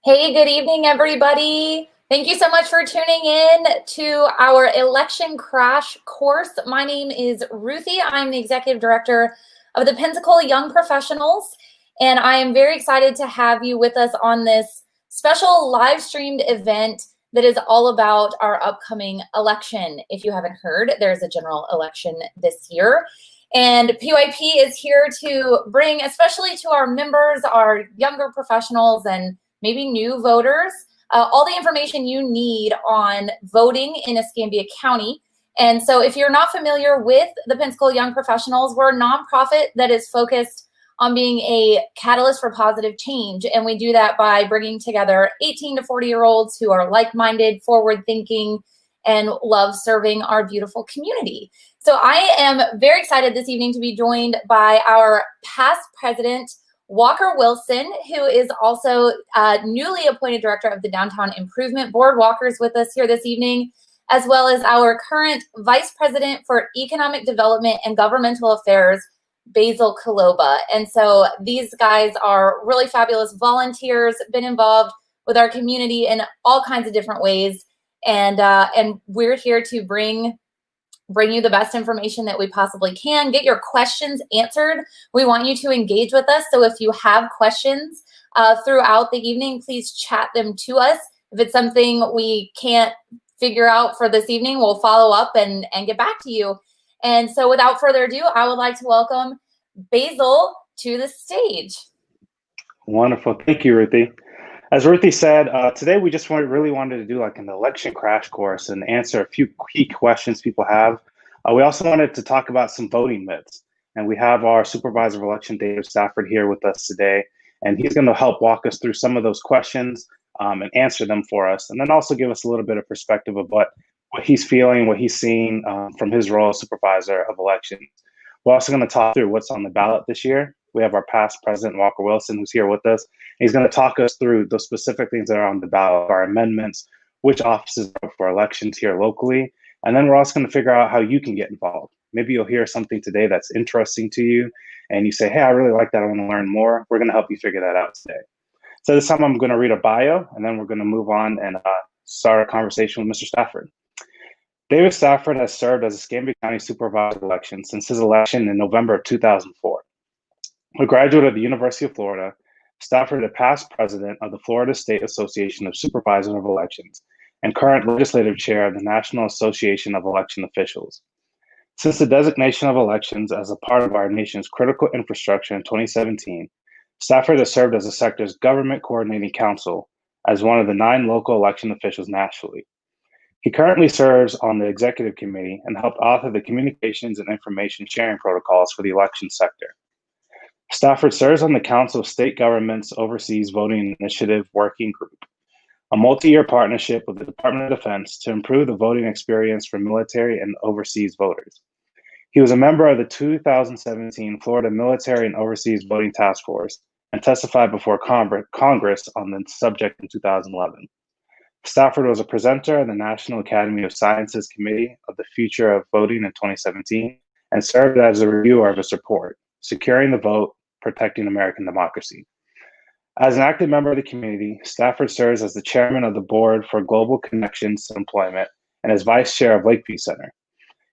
Hey, good evening, everybody. Thank you so much for tuning in to our election crash course. My name is Ruthie. I'm the executive director of the Pensacola Young Professionals, and I am very excited to have you with us on this special live streamed event that is all about our upcoming election. If you haven't heard, there's a general election this year. And PYP is here to bring, especially to our members, our younger professionals, and maybe new voters, all the information you need on voting in Escambia County. And so if you're not familiar with the Pensacola Young Professionals, we're a nonprofit that is focused on being a catalyst for positive change. And we do that by bringing together 18 to 40-year-olds who are like-minded, forward-thinking, and love serving our beautiful community. So I am very excited this evening to be joined by our past president, Walker Wilson, who is also newly appointed director of the Downtown Improvement Board. Walker's with us here this evening, as well as our current vice president for economic development and governmental affairs, Basil Kaloba. And so these guys are really fabulous volunteers, been involved with our community in all kinds of different ways. And we're here to bring you the best information that we possibly can, get your questions answered. We want you to engage with us. So if you have questions throughout the evening, please chat them to us. If it's something we can't figure out for this evening, we'll follow up and get back to you. And so without further ado, I would like to welcome Basil to the stage. Wonderful. Thank you, Ruthie. As Ruthie said, today we just really wanted to do like an election crash course and answer a few key questions people have. We also wanted to talk about some voting myths. And we have our Supervisor of Election, David Stafford, here with us today. And he's going to help walk us through some of those questions and answer them for us. And then also give us a little bit of perspective of what he's feeling, what he's seeing from his role as Supervisor of Elections. We're also going to talk through what's on the ballot this year. We have our past president, Walker Wilson, who's here with us. He's going to talk us through those specific things that are on the ballot, our amendments, which offices are for elections here locally. And then we're also going to figure out how you can get involved. Maybe you'll hear something today that's interesting to you, and you say, hey, I really like that. I want to learn more. We're going to help you figure that out today. So this time I'm going to read a bio, and then we're going to move on and start a conversation with Mr. Stafford. David Stafford has served as Escambia County Supervisor of Elections since his election in November of 2004. A graduate of the University of Florida, Stafford is a past president of the Florida State Association of Supervisors of Elections and current legislative chair of the National Association of Election Officials. Since the designation of elections as a part of our nation's critical infrastructure in 2017, Stafford has served as the sector's Government Coordinating Council as one of the 9 local election officials nationally. He currently serves on the executive committee and helped author the Communications and Information Sharing Protocols for the election sector. Stafford serves on the Council of State Governments Overseas Voting Initiative Working Group, a multi-year partnership with the Department of Defense to improve the voting experience for military and overseas voters. He was a member of the 2017 Florida Military and Overseas Voting Task Force and testified before Congress on the subject in 2011. Stafford was a presenter at the National Academy of Sciences Committee of the Future of Voting in 2017 and served as a reviewer of its report, Securing the Vote, Protecting American Democracy. As an active member of the community, Stafford serves as the chairman of the Board for Global Connections to Employment and is vice chair of Lakeview Center.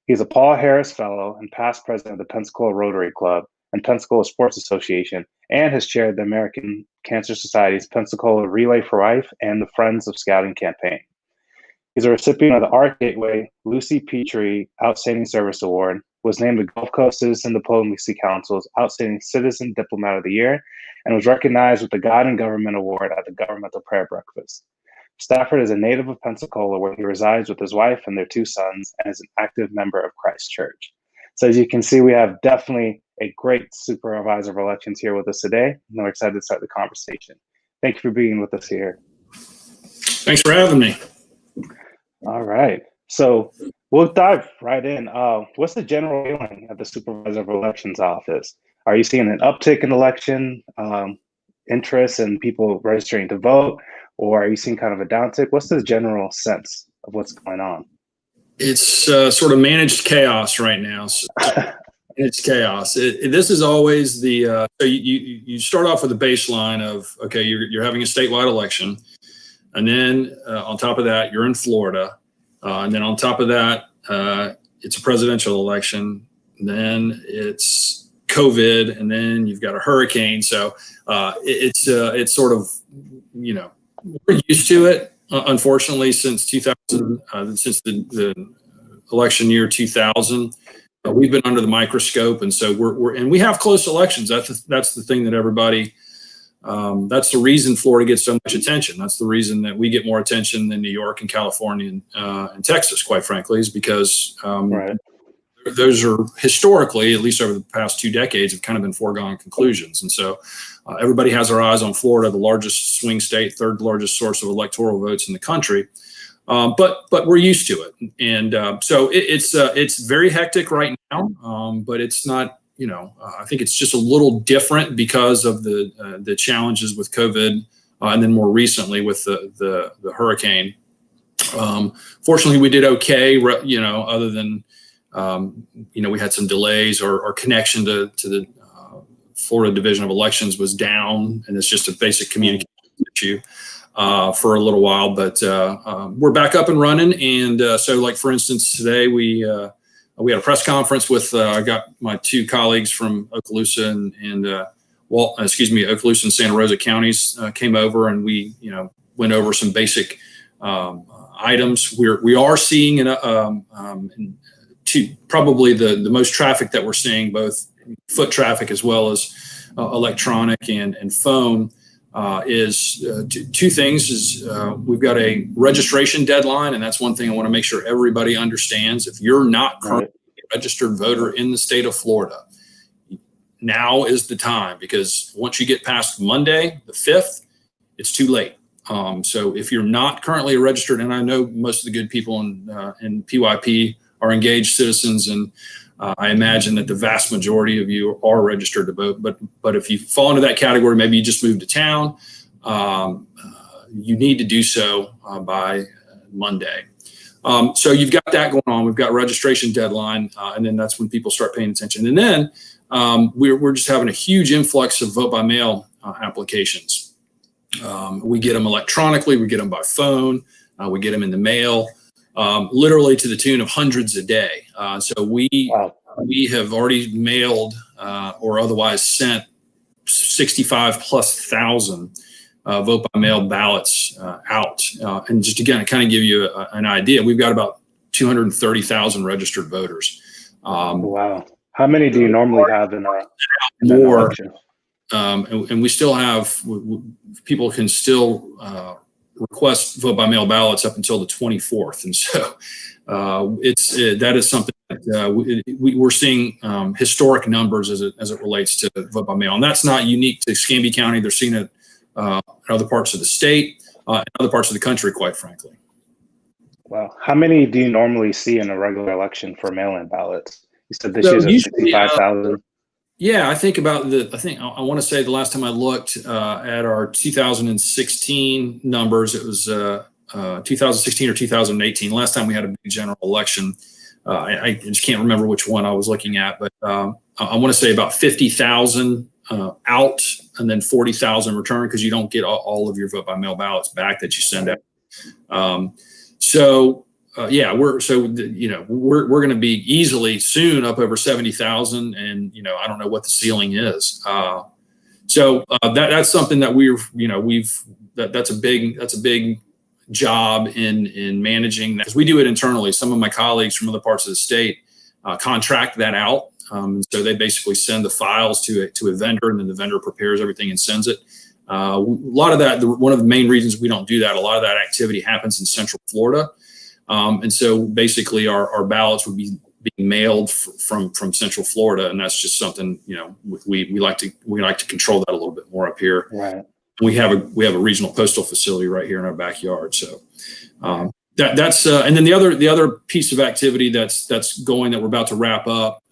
He is a Paul Harris Fellow and past president of the Pensacola Rotary Club and Pensacola Sports Association, and has chaired the American Cancer Society's Pensacola Relay for Life and the Friends of Scouting campaign. He's a recipient of the Art Gateway Lucy Petrie Outstanding Service Award, was named the Gulf Coast Citizen Diplomacy Council's Outstanding Citizen Diplomat of the Year, and was recognized with the God and Government Award at the Governmental Prayer Breakfast. Stafford is a native of Pensacola, where he resides with his wife and their 2 sons, and is an active member of Christ Church. So as you can see, we have definitely a great Supervisor of Elections here with us today, and we're excited to start the conversation. Thank you for being with us here. Thanks for having me. All right. So we'll dive right in. What's the general feeling at the Supervisor of Elections office? Are you seeing an uptick in election interest and people registering to vote, or are you seeing kind of a downtick? What's the general sense of what's going on? It's sort of managed chaos right now. So It's chaos. This is always the so you start off with a baseline of, okay, you're having a statewide election, and then on top of that you're in Florida, and then on top of that it's a presidential election, then it's COVID, and then you've got a hurricane. So it's sort of, we're used to it. Unfortunately, since 2000, since the election year 2000, we've been under the microscope, and so we have close elections. That's the thing that everybody. That's the reason Florida gets so much attention. That's the reason that we get more attention than New York and California and Texas, quite frankly, is because Right. those are historically, at least over the past 2 decades, have kind of been foregone conclusions. And so everybody has their eyes on Florida, the largest swing state, third largest source of electoral votes in the country. But we're used to it. And so it's very hectic right now, but it's not, I think it's just a little different because of the challenges with COVID, and then more recently with the hurricane. Fortunately, we did okay, other than, we had some delays. Our connection to the Florida Division of Elections was down, and it's just a basic communication issue for a little while. But we're back up and running. And so, like, for instance, today we had a press conference with I got my 2 colleagues from Okaloosa and Okaloosa and Santa Rosa counties came over, and we went over some basic items. We are seeing probably the most traffic that we're seeing, both foot traffic as well as electronic and phone, is 2 things. Is we've got a registration deadline, and that's one thing I want to make sure everybody understands. If you're not currently a registered voter in the state of Florida, now is the time, because once you get past Monday, the 5th, it's too late. So if you're not currently registered, and I know most of the good people in PYP are engaged citizens, and I imagine that the vast majority of you are registered to vote. But if you fall into that category, maybe you just moved to town, you need to do so by Monday. So you've got that going on. We've got registration deadline, and then that's when people start paying attention. And then we're just having a huge influx of vote by mail applications. We get them electronically, we get them by phone, we get them in the mail. Literally to the tune of hundreds a day. So we have already mailed or otherwise sent 65,000+ vote by mail ballots out. And just again, to kind of give you an idea, we've got about 230,000 registered voters. Wow. How many do you normally have in an election? And we still have, people can still request vote by mail ballots up until the 24th. And so that is something that we're seeing historic numbers as it relates to vote by mail. And that's not unique to Escambia County. They're seeing it in other parts of the state, and other parts of the country, quite frankly. Wow. How many do you normally see in a regular election for mail-in ballots? You said this year's 65,000. Yeah, I think I want to say the last time I looked at our 2016 numbers, it was 2016 or 2018. Last time we had a big general election. I just can't remember which one I was looking at, but I want to say about 50,000 out and then 40,000 return, because you don't get all of your vote by mail ballots back that you send out. We're going to be easily soon up over 70,000, and I don't know what the ceiling is. That's something that that's a big job in managing that, because we do it internally. Some of my colleagues from other parts of the state contract that out. So they basically send the files to a vendor, and then the vendor prepares everything and sends it. A lot of that, one of the main reasons we don't do that, a lot of that activity happens in Central Florida. And so basically our ballots would be being mailed from Central Florida. And that's just something, we like to control that a little bit more up here. Right. We have a regional postal facility right here in our backyard. So that's and then the other piece of activity that's going, that we're about to wrap up,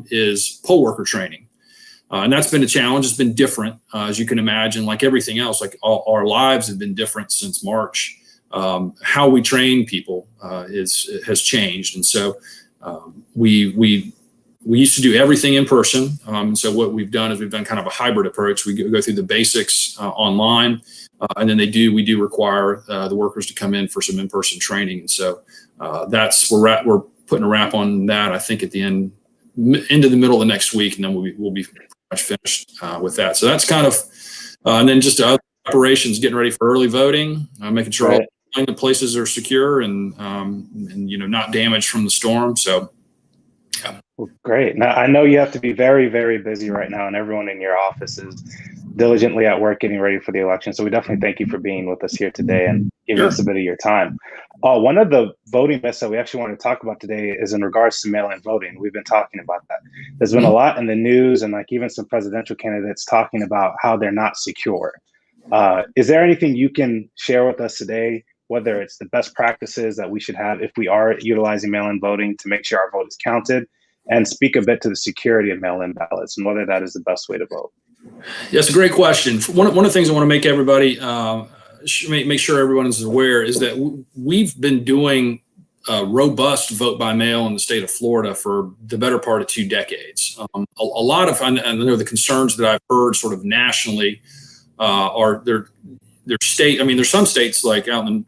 is poll worker training. And that's been a challenge. It's been different, as you can imagine, like everything else. Like our lives have been different since March. How we train people has changed, and so we we used to do everything in person. So what we've done is we've done kind of a hybrid approach. We go through the basics online, and then we do require the workers to come in for some in-person training. And so we're putting a wrap on that, I think, at the end into the middle of the next week, and then we'll be pretty much finished with that. So that's kind of, and then just other operations, getting ready for early voting, making sure all the places are secure and not damaged from the storm. So. Yeah. Well, great. Now, I know you have to be very, very busy right now, and everyone in your office is diligently at work getting ready for the election. So we definitely thank you for being with us here today and giving us a bit of your time. One of the voting myths that we actually want to talk about today is in regards to mail-in voting. We've been talking about that. There's been a lot in the news, and like even some presidential candidates talking about how they're not secure. Is there anything you can share with us today, whether it's the best practices that we should have if we are utilizing mail-in voting to make sure our vote is counted, and speak a bit to the security of mail-in ballots and whether that is the best way to vote? Yeah, it's a great question. One of the things I want to make everybody, make sure everyone is aware, is that we've been doing robust vote by mail in the state of Florida for the better part of 2 decades. I know the concerns that I've heard sort of nationally are their state. I mean, there's some states like out in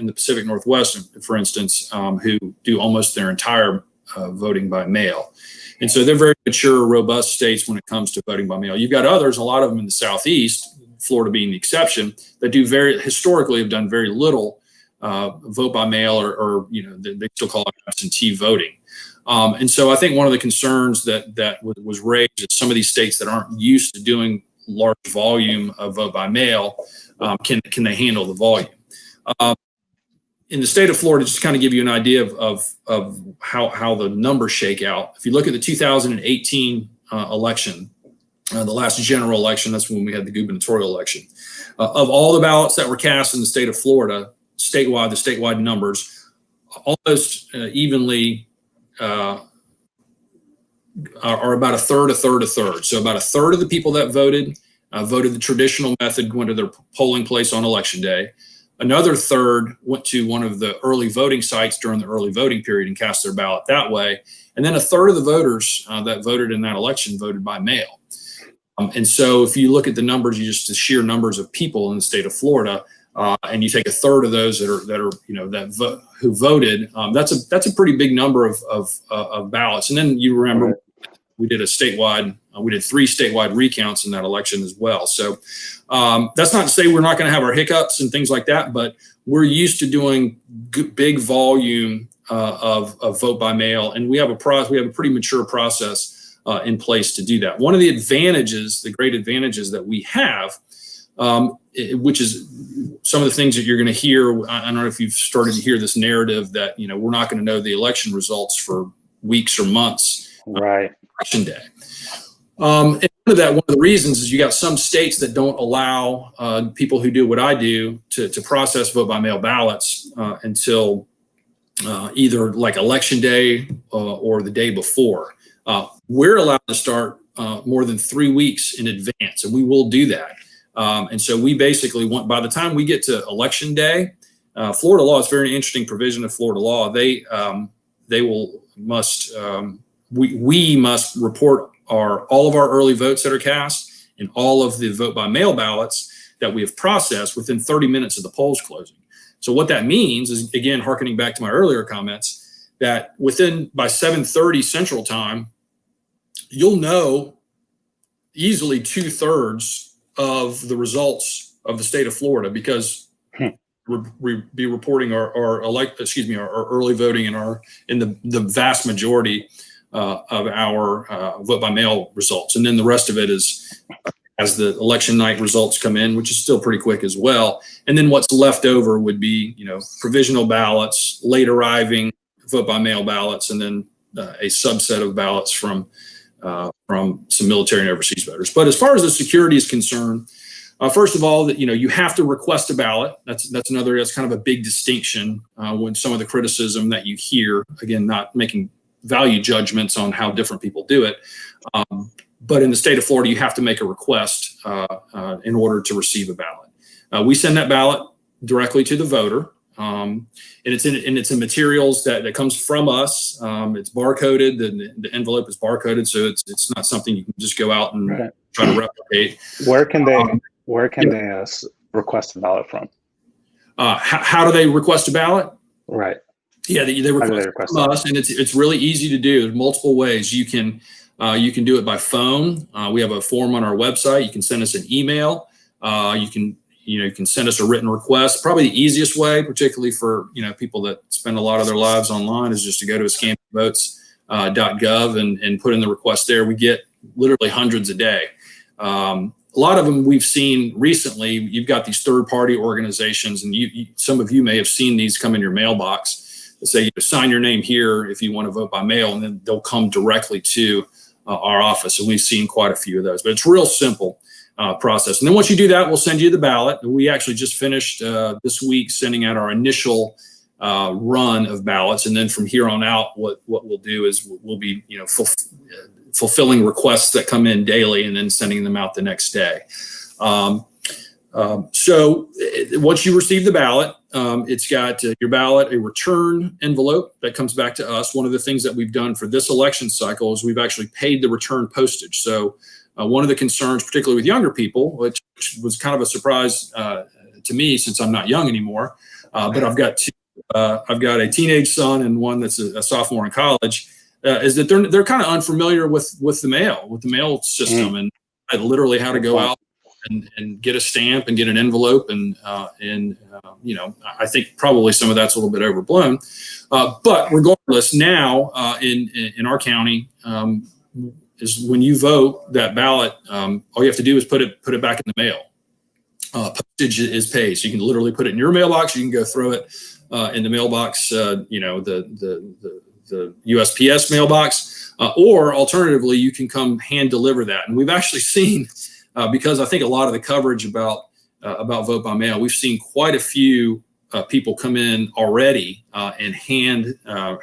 the Pacific Northwest, for instance, who do almost their entire voting by mail. And so they're very mature, robust states when it comes to voting by mail. You've got others, a lot of them in the Southeast, Florida being the exception, that historically have done very little vote by mail or they still call it absentee voting. And so I think one of the concerns that was raised is some of these states that aren't used to doing large volume of vote by mail, can they handle the volume? In the state of Florida, just to kind of give you an idea of how the numbers shake out. If you look at the 2018 election, the last general election, that's when we had the gubernatorial election. Of all the ballots that were cast in the state of Florida, the statewide numbers, almost evenly are about a third. So about a third of the people that voted the traditional method, went to their polling place on election day. Another third went to one of the early voting sites during the early voting period and cast their ballot that way. And then a third of the voters that voted in that election voted by mail. And so if you look at the numbers, the sheer numbers of people in the state of Florida, and you take a third of those who voted, that's a pretty big number of ballots. And then you remember we did 3 statewide recounts in that election as well. So that's not to say we're not going to have our hiccups and things like that, but we're used to doing big volume of vote by mail, and we have a pretty mature process in place to do that. One of the great advantages that we have, which is some of the things that you're going to hear. I don't know if you've started to hear this narrative that we're not going to know the election results for weeks or months. Right. Election day. And one of the reasons is you got some states that don't allow people who do what I do to process vote by mail ballots until either like election day or the day before. We're allowed to start more than 3 weeks in advance, and we will do that. And so we basically by the time we get to election day, Florida law is a very interesting provision of Florida law. We must report all of our early votes that are cast and all of the vote by mail ballots that we have processed within 30 minutes of the polls closing. So what that means is, again, hearkening back to my earlier comments, that by 7:30 Central Time, you'll know easily 2/3 of the results of the state of Florida, because we'll be reporting our early voting in the vast majority of our vote by mail results. And then the rest of it is as the election night results come in, which is still pretty quick as well. And then what's left over would be, provisional ballots, late arriving vote by mail ballots, and then a subset of ballots from some military and overseas voters. But as far as the security is concerned, first of all, that you have to request a ballot. That's kind of a big distinction when some of the criticism that you hear, again, not making value judgments on how different people do it. But in the state of Florida, you have to make a request in order to receive a ballot. We send that ballot directly to the voter. and it's in materials that comes from us. It's barcoded. The envelope is barcoded, so it's not something you can just go out and try to replicate. Where can they request a ballot from? How do they request a ballot? Right. Yeah, they request from us, and it's really easy to do. There's multiple ways you can do it by phone. We have a form on our website. You can send us an email. You can send us a written request. Probably the easiest way, particularly for people that spend a lot of their lives online, is just to go to escambiavotes.gov and put in the request there. We get literally hundreds a day. A lot of them we've seen recently. You've got these third-party organizations, and some of you may have seen these come in your mailbox that say, sign your name here if you want to vote by mail, and then they'll come directly to our office. And we've seen quite a few of those, but it's real simple process. And then once you do that, we'll send you the ballot. We actually just finished this week sending out our initial run of ballots, and then from here on out, what we'll do is we'll be fulfilling requests that come in daily and then sending them out the next day. So once you receive the ballot, it's got your ballot, a return envelope that comes back to us. One of the things that we've done for this election cycle is we've actually paid the return postage. So one of the concerns, particularly with younger people, which was kind of a surprise to me since I'm not young anymore, but I've got a teenage son and one that's a sophomore in college, is that they're kind of unfamiliar with the mail system, and literally how to go out and get a stamp and get an envelope, and I think probably some of that's a little bit overblown, but regardless, now in our county, is when you vote that ballot, all you have to do is put it back in the mail. Postage is paid, so you can literally put it in your mailbox. You can go throw it in the mailbox, the USPS mailbox, or alternatively, you can come hand deliver that. And we've actually seen, because I think a lot of the coverage about vote by mail, we've seen quite a few people come in already and hand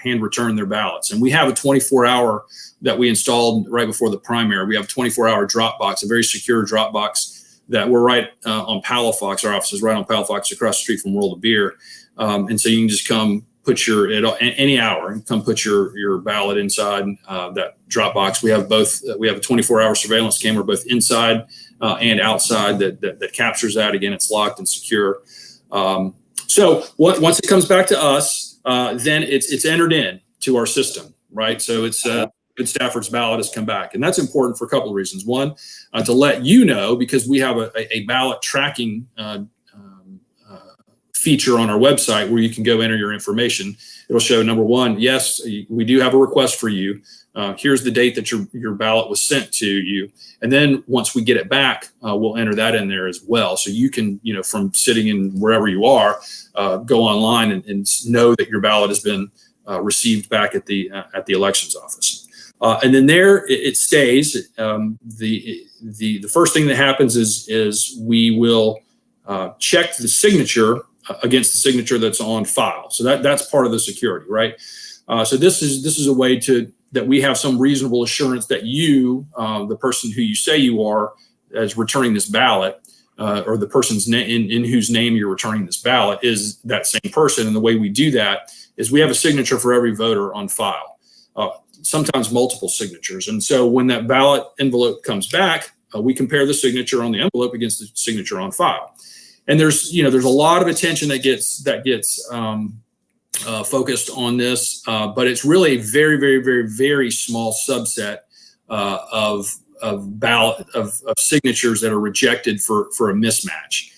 return their ballots. And we have a 24-hour that we installed right before the primary. We have a 24-hour drop box, a very secure drop box that we're right on Palafox. Our office is right on Palafox, across the street from World of Beer. And so you can just come put any hour, come put your ballot inside that drop box. We have both. We have a 24-hour surveillance camera both inside and outside that captures that. Again, it's locked and secure. So once it comes back to us, then it's entered in to our system, right? So it's Stafford's ballot has come back, and that's important for a couple of reasons. One, to let you know, because we have a ballot tracking feature on our website where you can go enter your information. It'll show, number one, yes, we do have a request for you. Here's the date that your ballot was sent to you. And then once we get it back, we'll enter that in there as well. So you can, from sitting in wherever you are, go online and know that your ballot has been received back at the elections office. And then there it stays. The first thing that happens is we will check the signature against the signature that's on file. So that's part of the security, right? So this is a way that we have some reasonable assurance that you, the person who you say you are, as returning this ballot, or the person's in whose name you're returning this ballot, is that same person. And the way we do that is we have a signature for every voter on file, sometimes multiple signatures. And so when that ballot envelope comes back, we compare the signature on the envelope against the signature on file. And there's a lot of attention that gets focused on this, but it's really a very, very, very, very small subset of signatures that are rejected for a mismatch.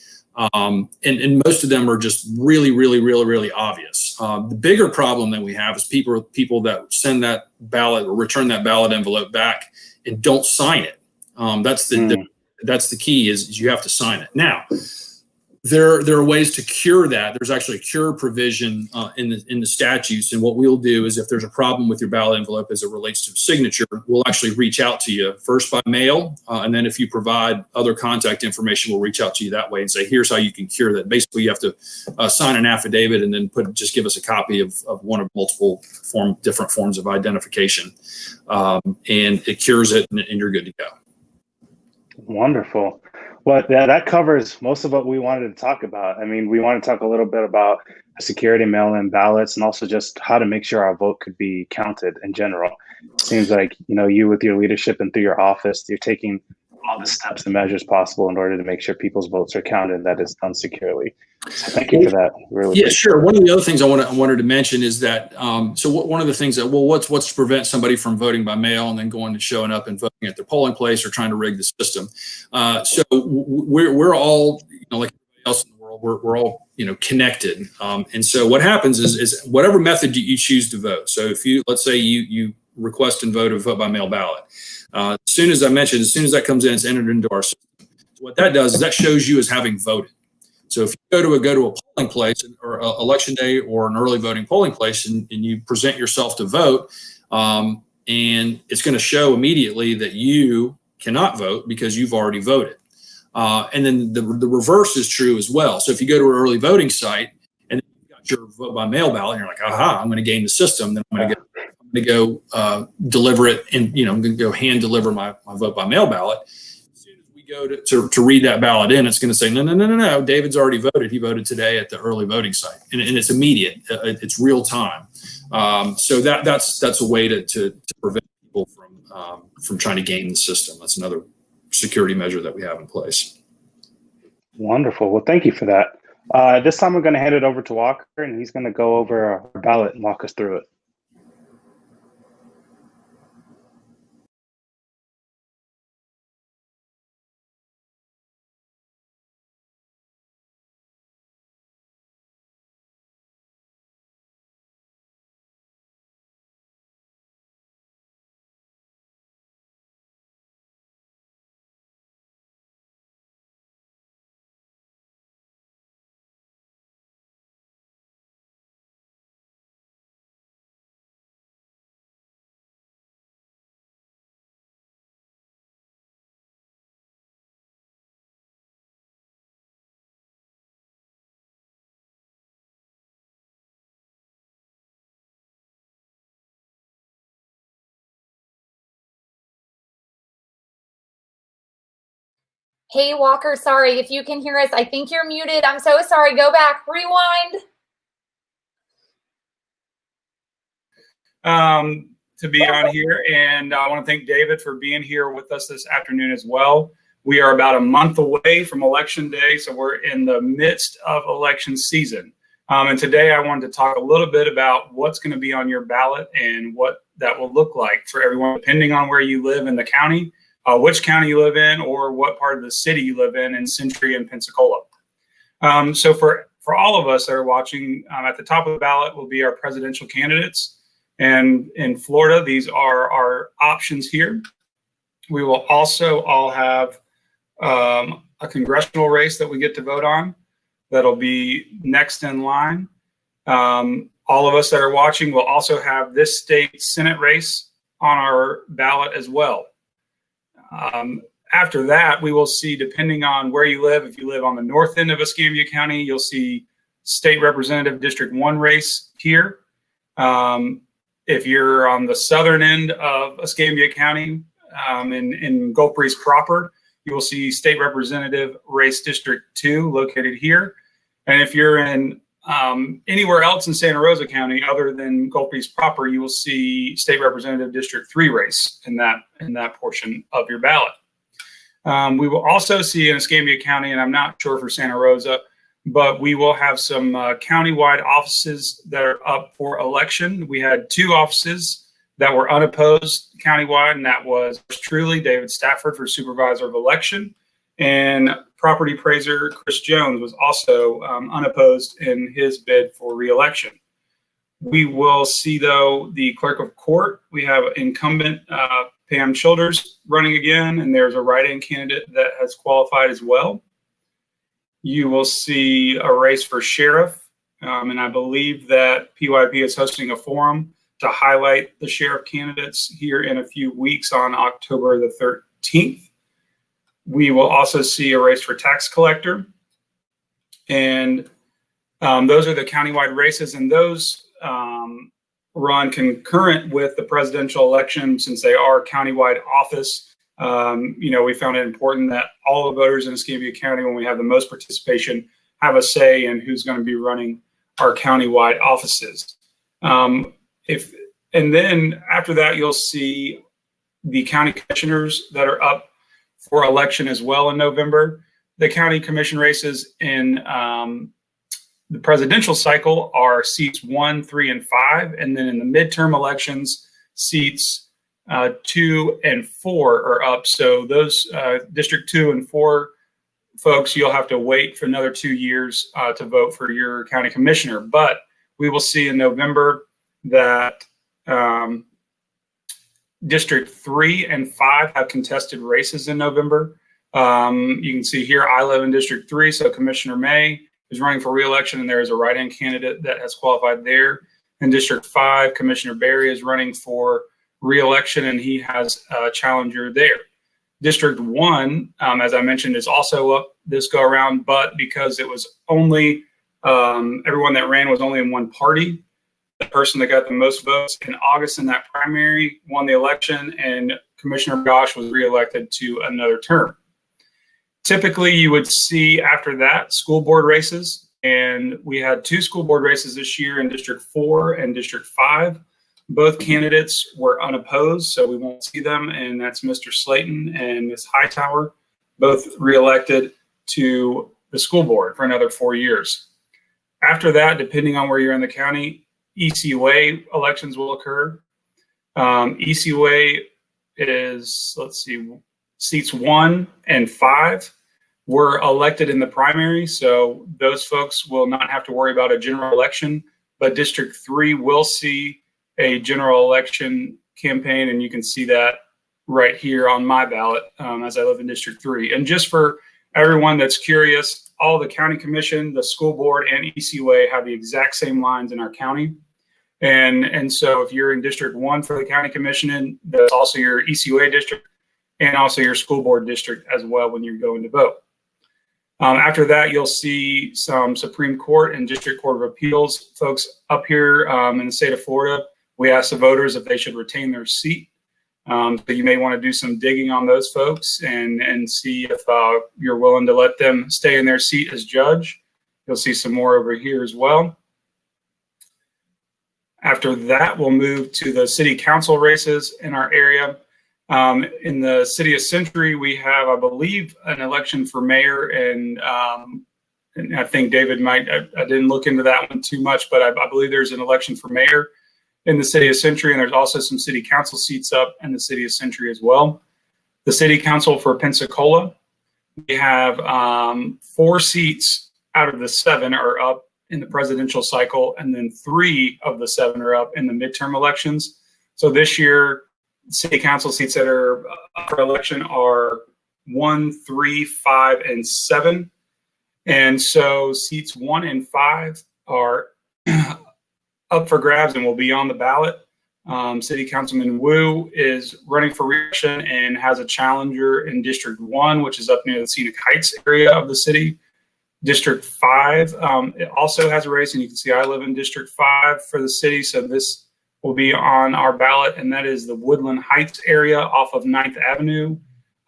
And most of them are just really, really, really, really obvious. The bigger problem that we have is people that send that ballot or return that ballot envelope back and don't sign it. That's the key, is you have to sign it. Now, there are ways to cure that. There's actually a cure provision in the statutes, and what we'll do is if there's a problem with your ballot envelope as it relates to signature, we'll actually reach out to you first by mail, and then if you provide other contact information, we'll reach out to you that way and say, here's how you can cure that. Basically, you have to sign an affidavit and then just give us a copy of one of multiple different forms of identification, and it cures it, and you're good to go. Wonderful. Well, that covers most of what we wanted to talk about. I mean, we want to talk a little bit about security mail-in ballots and also just how to make sure our vote could be counted in general. Seems like, you with your leadership and through your office, you're taking all the steps and measures possible in order to make sure people's votes are counted, and that is done securely. So thank you for that. Really. Yeah, sure. One of the other things I wanted to mention is that one of the things that what's to prevent somebody from voting by mail and then going and showing up and voting at their polling place or trying to rig the system. So we're all like everybody else in the world, we're all connected. And so what happens is whatever method you choose to vote. So if let's say you request and vote by mail ballot. As soon as that comes in, it's entered into our system. So what that does is that shows you as having voted. So if you go to a polling place or election day or an early voting polling place and you present yourself to vote, and it's going to show immediately that you cannot vote because you've already voted. And then the reverse is true as well. So if you go to an early voting site and you've got your vote by mail ballot, and you're like, aha, I'm going to game the system, then I'm going to go deliver it, and I'm going to go hand deliver my vote by mail ballot. Go to read that ballot in, it's going to say, no, David's already voted. He voted today at the early voting site, and it's immediate. It's real time. So that's a way to prevent people from trying to game the system. That's another security measure that we have in place. Wonderful. Well, thank you for that. This time we're going to hand it over to Walker, and he's going to go over our ballot and walk us through it. Hey, Walker, sorry if you can hear us. I think you're muted. I'm so sorry. Go back. Rewind. To be on here, and I want to thank David for being here with us this afternoon as well. We are about a month away from Election Day, so we're in the midst of election season. And today I wanted to talk a little bit about what's going to be on your ballot and what that will look like for everyone, depending on where you live in the county, which county you live in, or what part of the city you live in Century and Pensacola. So for all of us that are watching, at the top of the ballot will be our presidential candidates. And in Florida, these are our options here. We will also all have a congressional race that we get to vote on. That'll be next in line. All of us that are watching will also have this state Senate race on our ballot as well. After that, we will see, depending on where you live, if you live on the north end of Escambia County, you'll see State Representative District 1 race here. If you're on the southern end of Escambia County, in Gulf Breeze proper, you will see State Representative Race District 2 located here. And if you're in anywhere else in Santa Rosa County other than Gulf Breeze proper, you will see State Representative District 3 race in that portion of your ballot. We will also see in Escambia County, and I'm not sure for Santa Rosa, but we will have some countywide offices that are up for election. We had 2 offices that were unopposed countywide, and that was truly David Stafford for Supervisor of Election, and property appraiser Chris Jones was also unopposed in his bid for re-election. We will see, though, the clerk of court. We have incumbent Pam Childers running again, and there's a write-in candidate that has qualified as well. You will see a race for sheriff, and I believe that PYP is hosting a forum to highlight the sheriff candidates here in a few weeks on October the 13th. We will also see a race for tax collector, and those are the countywide races, and those run concurrent with the presidential election since they are countywide office. We found it important that all the voters in Escambia County, when we have the most participation, have a say in who's going to be running our countywide offices. And then after that, you'll see the county commissioners that are up for election as well in November. The county commission races in the presidential cycle are seats 1, 3, and 5. And then in the midterm elections, seats 2 and 4 are up. So those District 2 and 4 folks, you'll have to wait for another 2 years to vote for your county commissioner. But we will see in November that District 3 and 5 have contested races in November. You can see here, I live in District 3, so Commissioner May is running for re-election, and there is a write-in candidate that has qualified there. In District 5, Commissioner Barry is running for re-election, and he has a challenger there. District 1, as I mentioned, is also up this go-around, but because it was only, everyone that ran was only in one party, the person that got the most votes in August in that primary won the election, and Commissioner Gosh was re-elected to another term. Typically, you would see after that school board races, and we had 2 school board races this year in District 4 and District 5. Both candidates were unopposed, so we won't see them, and that's Mr. Slayton and Ms. Hightower, both re-elected to the school board for another 4 years. After that, depending on where you're in the county, ECUA elections will occur. ECUA is, let's see, seats 1 and 5 were elected in the primary, so those folks will not have to worry about a general election, but District 3 will see a general election campaign, and you can see that right here on my ballot as I live in District 3. And just for everyone that's curious, all the county commission, the school board, and ECUA have the exact same lines in our county. And so if you're in District 1 for the county commission, that's also your ECUA district and also your school board district as well when you're going to vote. After that, you'll see some Supreme Court and District Court of Appeals folks up here in the state of Florida. We asked the voters if they should retain their seat. So you may want to do some digging on those folks and see if you're willing to let them stay in their seat as judge. You'll see some more over here as well. After that, we'll move to the city council races in our area. In the city of Century, we have, I believe, an election for mayor, and I think David might, I didn't look into that one too much, but I believe there's an election for mayor in the city of Century, and there's also some city council seats up in the city of Century as well. The city council for Pensacola, we have 4 seats out of the 7 are up in the presidential cycle, and then 3 of the 7 are up in the midterm elections. So this year, city council seats that are up for election are 1, 3, 5, and 7. And so seats 1 and 5 are up for grabs and will be on the ballot. City Councilman Wu is running for re-election and has a challenger in District 1, which is up near the Scenic Heights area of the city. District 5 it also has a race, and you can see I live in District 5 for the city, so this will be on our ballot, and that is the Woodland Heights area off of 9th Avenue.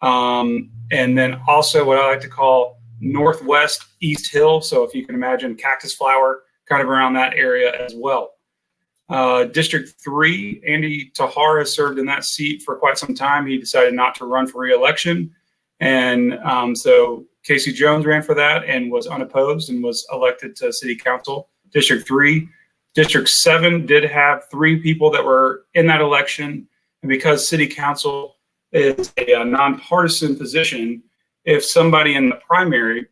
And then also what I like to call Northwest East Hill. So if you can imagine Cactus Flower kind of around that area as well. District 3, Andy Tahar has served in that seat for quite some time. He decided not to run for re-election. And so Casey Jones ran for that and was unopposed and was elected to city council. District 3. District 7 did have 3 people that were in that election. And because city council is a nonpartisan position, if somebody in the primary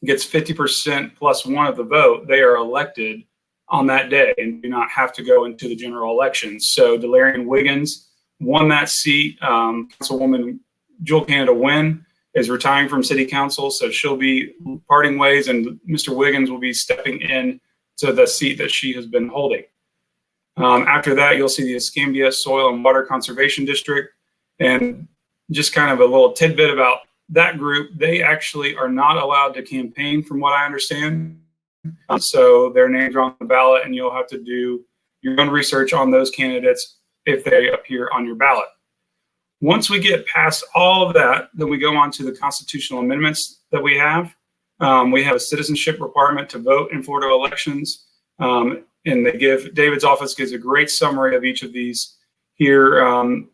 gets 50% plus 1 of the vote, they are elected on that day and do not have to go into the general election. So Delarian Wiggins won that seat. Councilwoman Jewel Canada Wynn is retiring from city council, so she'll be parting ways, and Mr. Wiggins will be stepping in to the seat that she has been holding. After that, you'll see the Escambia Soil and Water Conservation District. And just kind of a little tidbit about that group, they actually are not allowed to campaign from what I understand. So their names are on the ballot, and you'll have to do your own research on those candidates if they appear on your ballot. Once we get past all of that, then we go on to the constitutional amendments that we have. We have a citizenship requirement to vote in Florida elections. And David's office gives a great summary of each of these here.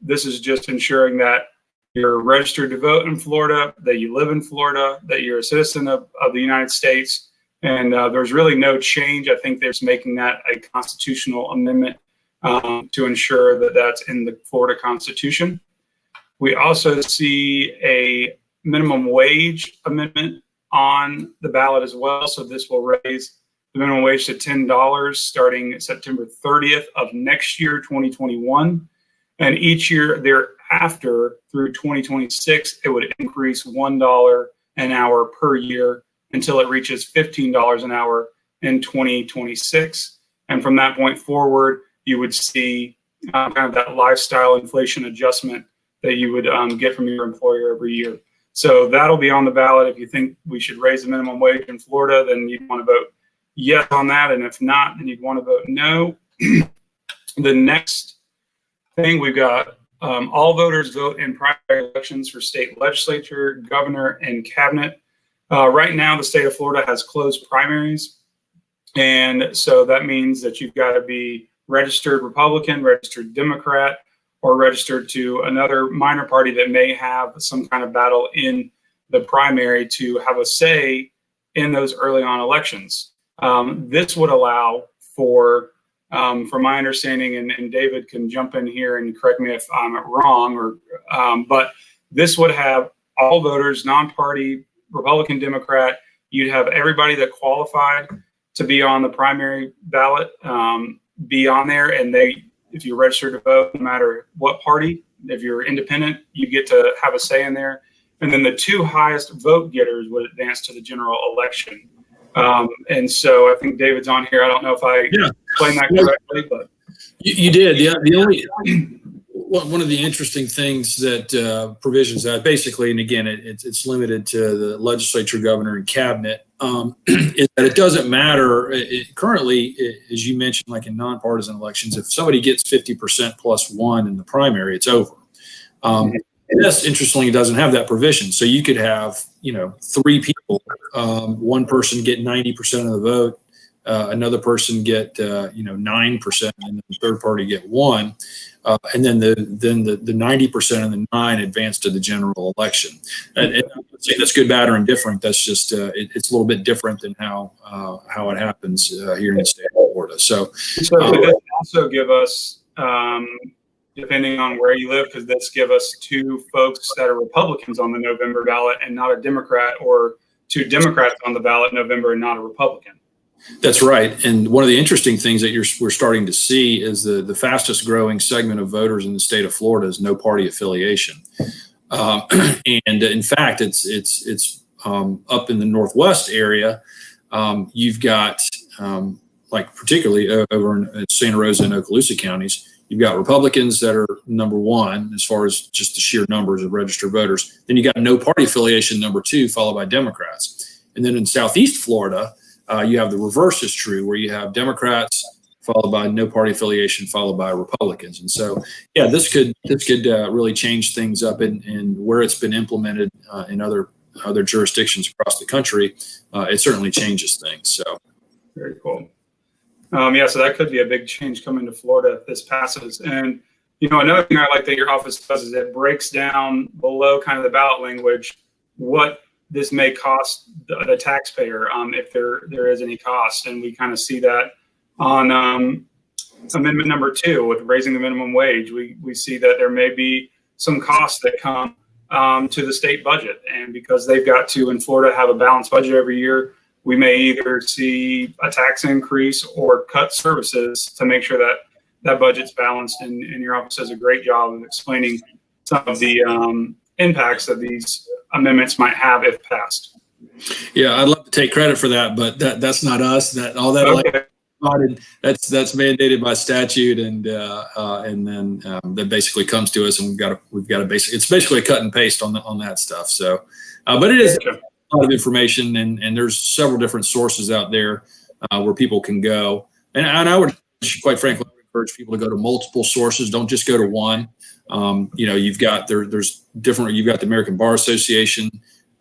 This is just ensuring that you're registered to vote in Florida, that you live in Florida, that you're a citizen of the United States. And there's really no change. I think there's making that a constitutional amendment to ensure that that's in the Florida Constitution. We also see a minimum wage amendment on the ballot as well. So this will raise the minimum wage to $10 starting September 30th of next year, 2021. And each year thereafter through 2026, it would increase $1 an hour per year until it reaches $15 an hour in 2026. And from that point forward, you would see kind of that lifestyle inflation adjustment that you would get from your employer every year. So that'll be on the ballot. If you think we should raise the minimum wage in Florida, then you'd want to vote yes on that. And if not, then you'd want to vote no. The next thing we've got, all voters vote in primary elections for state legislature, governor, and cabinet. Right now, the state of Florida has closed primaries. And so that means that you've got to be registered Republican, registered Democrat, or registered to another minor party that may have some kind of battle in the primary to have a say in those early on elections. This would allow for, from my understanding, and David can jump in here and correct me if I'm wrong, but this would have all voters, non-party, Republican, Democrat. You'd have everybody that qualified to be on the primary ballot be on there, and if you're registered to vote, no matter what party, if you're independent, you get to have a say in there. And then the two highest vote getters would advance to the general election. And so I think David's on here. I don't know if I explained that correctly, but you did. The only one of the interesting things that provisions that basically, and again, it's limited to the legislature, governor, and cabinet, is that it doesn't matter. Currently, as you mentioned, like in nonpartisan elections, if somebody gets 50% plus one in the primary, it's over. This, interestingly, doesn't have that provision. So you could have, three people, one person get 90% of the vote, another person get 9%, and the third party get 1%, and then the 90% and the 9% advance to the general election. And I'm not saying that's good, bad, or indifferent. That's just it's a little bit different than how it happens here in the state of Florida. So it does also give us, depending on where you live, because this give us two folks that are Republicans on the November ballot and not a Democrat, or two Democrats on the ballot in November and not a Republican. That's right. And one of the interesting things that we're starting to see is the fastest growing segment of voters in the state of Florida is no party affiliation. And in fact, it's up in the Northwest area. You've got, like particularly over in Santa Rosa and Okaloosa counties, you've got Republicans that are number one as far as just the sheer numbers of registered voters. Then you got no party affiliation number two, followed by Democrats. And then in Southeast Florida, you have the reverse is true, where you have Democrats followed by no party affiliation, followed by Republicans. And so, yeah, this could really change things up in where it's been implemented in other jurisdictions across the country. It certainly changes things. So very cool. So that could be a big change coming to Florida if this passes. And another thing I like that your office does is it breaks down below kind of the ballot language what this may cost the taxpayer, if there is any cost. And we kind of see that on amendment number 2 with raising the minimum wage. We see that there may be some costs that come to the state budget. And because they've got to, in Florida, have a balanced budget every year, we may either see a tax increase or cut services to make sure that that budget's balanced. And your office does a great job of explaining some of the impacts that these amendments might have if passed. Yeah, I'd love to take credit for that, but that's not us. That's mandated by statute, and then that basically comes to us, and we've got to it's basically a cut and paste on that stuff. So, but it is a lot of information, and there's several different sources out there where people can go, and I would, quite frankly, encourage people to go to multiple sources. Don't just go to one. You've got there's different. You've got the American Bar Association.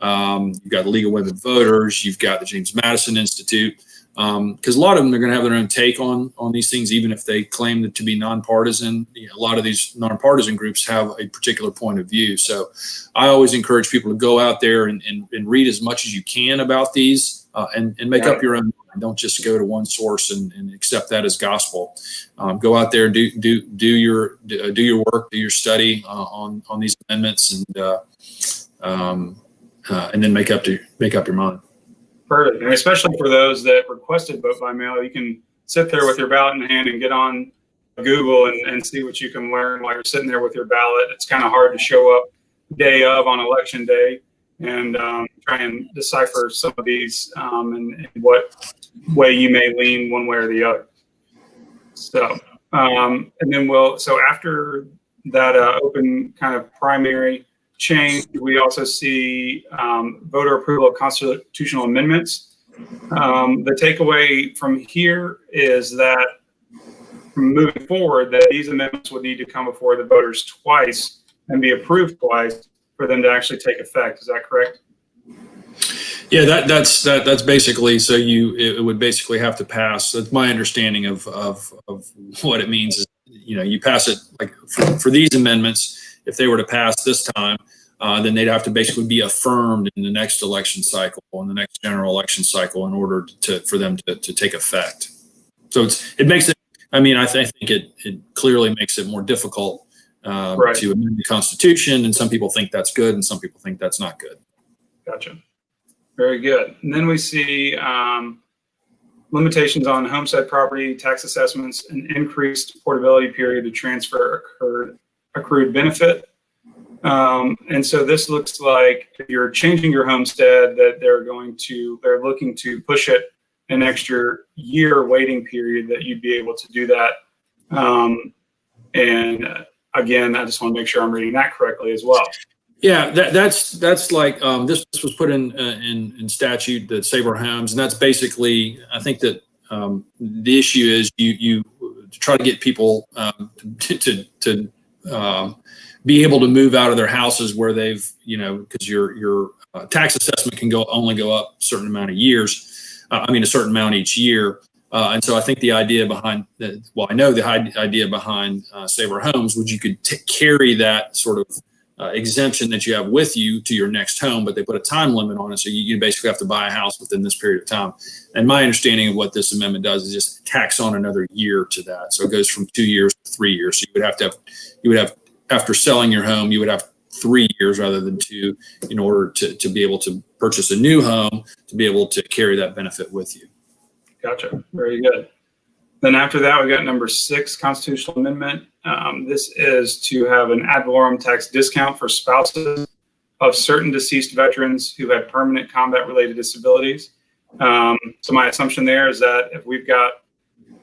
You've got the League of Women Voters. You've got the James Madison Institute. Because a lot of them are going to have their own take on these things, even if they claim to be nonpartisan. A lot of these nonpartisan groups have a particular point of view. So I always encourage people to go out there and read as much as you can about these and make up your own mind. Don't just go to one source and accept that as gospel. Go out there and do your work, do your study on these amendments, and then make up your mind. Perfect. And especially for those that requested vote by mail, you can sit there with your ballot in hand and get on Google and see what you can learn while you're sitting there with your ballot. It's kind of hard to show up day of on election day and try and decipher some of these and what way you may lean one way or the other. So, and then so after that open kind of primary change, we also see voter approval of constitutional amendments. The takeaway from here is that from moving forward, that these amendments would need to come before the voters twice and be approved twice for them to actually take effect. Is that correct? Yeah, that's basically, so it would basically have to pass. That's my understanding of what it means. Is, you pass it like for these amendments. If they were to pass this time, then they'd have to basically be affirmed in the next election cycle, in the next general election cycle, in order for them to take effect. So it makes it. I mean, I think it clearly makes it more difficult to amend the Constitution, and some people think that's good, and some people think that's not good. Gotcha. Very good. And then we see limitations on homestead property tax assessments, an increased portability period to transfer accrued benefit. And so this looks like if you're changing your homestead, that they're looking to push it an extra year waiting period that you'd be able to do that. And again, I just want to make sure I'm reading that correctly as well. Yeah, that's like this was put in statute that save our homes, and that's basically, I think that the issue is you try to get people to be able to move out of their houses where they've, because your tax assessment can only go up a certain amount of years. A certain amount each year. And so I think the idea behind I know the idea behind Save Our Homes was you could carry that sort of exemption that you have with you to your next home, but they put a time limit on it. So you basically have to buy a house within this period of time. And my understanding of what this amendment does is just tax on another year to that. So it goes from 2 years to 3 years. So you would have, after selling your home, you would have 3 years rather than 2 in order to be able to purchase a new home, to be able to carry that benefit with you. Gotcha. Very good. Then after that, we got number 6, constitutional amendment. This is to have an ad valorem tax discount for spouses of certain deceased veterans who had permanent combat-related disabilities. So my assumption there is that if we've got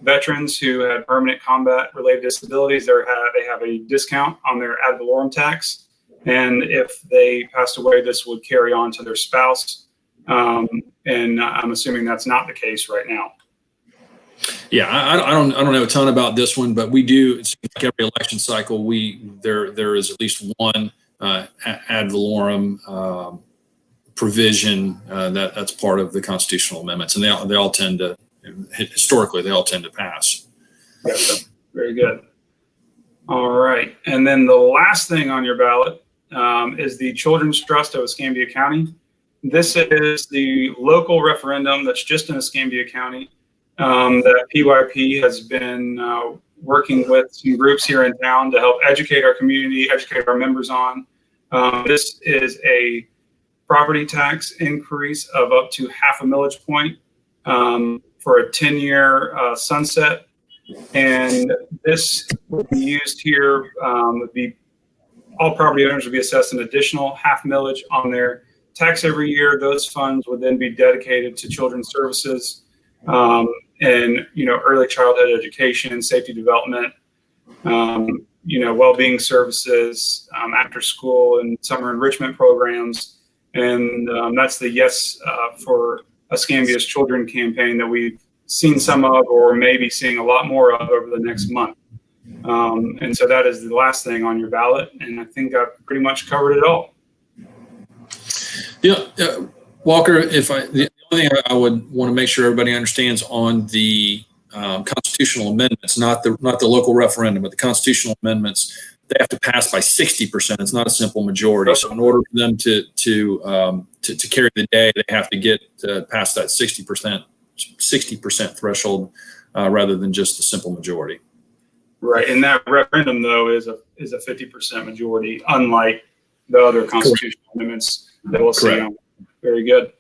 veterans who had permanent combat-related disabilities, they have a discount on their ad valorem tax. And if they passed away, this would carry on to their spouse. And I'm assuming that's not the case right now. Yeah, I don't know a ton about this one, but we do. It seems like every election cycle, there is at least one ad valorem provision that's part of the constitutional amendments, and they all tend to historically pass. Gotcha. Very good. All right, and then the last thing on your ballot is the Children's Trust of Escambia County. This is the local referendum that's just in Escambia County that PYP has been working with some groups here in town to help educate our community, educate our members on. This is a property tax increase of up to half a millage point for a 10-year sunset. And this would be used here, all property owners would be assessed an additional half millage on their tax every year. Those funds would then be dedicated to children's services and early childhood education, safety development, well-being services, after school and summer enrichment programs. And that's the Yes for Escambia's Children campaign that we've seen some of, or maybe seeing a lot more of over the next month. And so that is the last thing on your ballot. And I think I've pretty much covered it all. Yeah, Walker, the only thing I would want to make sure everybody understands on the constitutional amendments, not the local referendum, but the constitutional amendments, they have to pass by 60%. It's not a simple majority. So in order for them to carry the day, they have to get past that 60% threshold rather than just a simple majority. Right, and that referendum though is a 50% majority, unlike the other constitutional amendments that we'll see. Correct. Very good.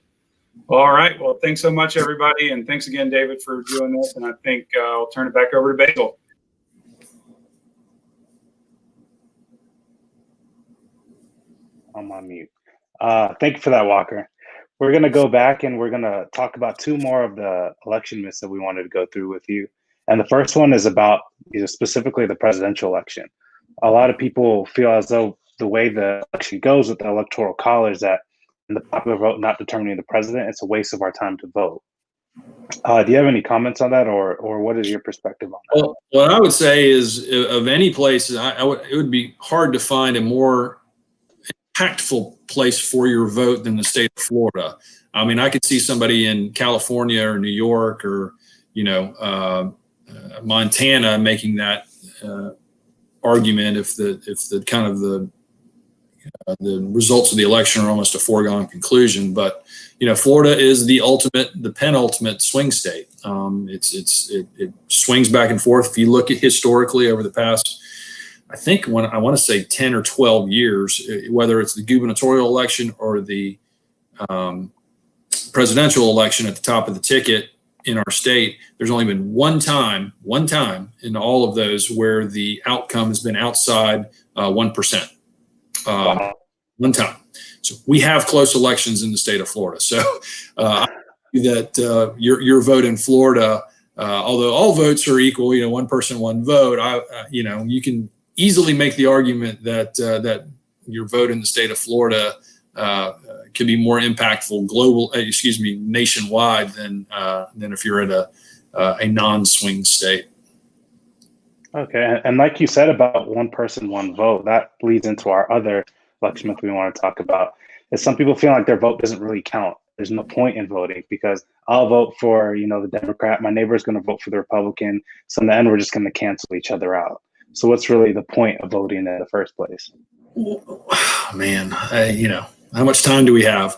All right. Well, thanks so much, everybody, and thanks again, David, for doing this. And I think I'll turn it back over to Basil. I'm on mute. Thank you for that, Walker. We're going to go back and we're going to talk about two more of the election myths that we wanted to go through with you. And the first one is about specifically the presidential election. A lot of people feel as though the way the election goes with the Electoral College, that in the popular vote not determining the president, it's a waste of our time to vote. Do you have any comments on that, or what is your perspective on that? Well, what I would say is, of any place, it would be hard to find a more impactful place for your vote than the state of Florida. I mean, I could see somebody in California or New York or, Montana making that argument if the kind of the results of the election are almost a foregone conclusion. But Florida is the penultimate swing state. It swings back and forth. If you look at historically over the past, I think I want to say 10 or 12 years, whether it's the gubernatorial election or the presidential election at the top of the ticket in our state, there's only been one time in all of those where the outcome has been outside 1%. One time. So we have close elections in the state of Florida. So that your vote in Florida, although all votes are equal, one person, one vote, you can easily make the argument that your vote in the state of Florida could be more impactful nationwide than if you're at a non-swing state. Okay, and like you said about one person, one vote, that leads into our other election myth we want to talk about. Is some people feel like their vote doesn't really count. There's no point in voting because I'll vote for the Democrat, my neighbor's going to vote for the Republican, so in the end we're just going to cancel each other out. So what's really the point of voting in the first place? Man, how much time do we have?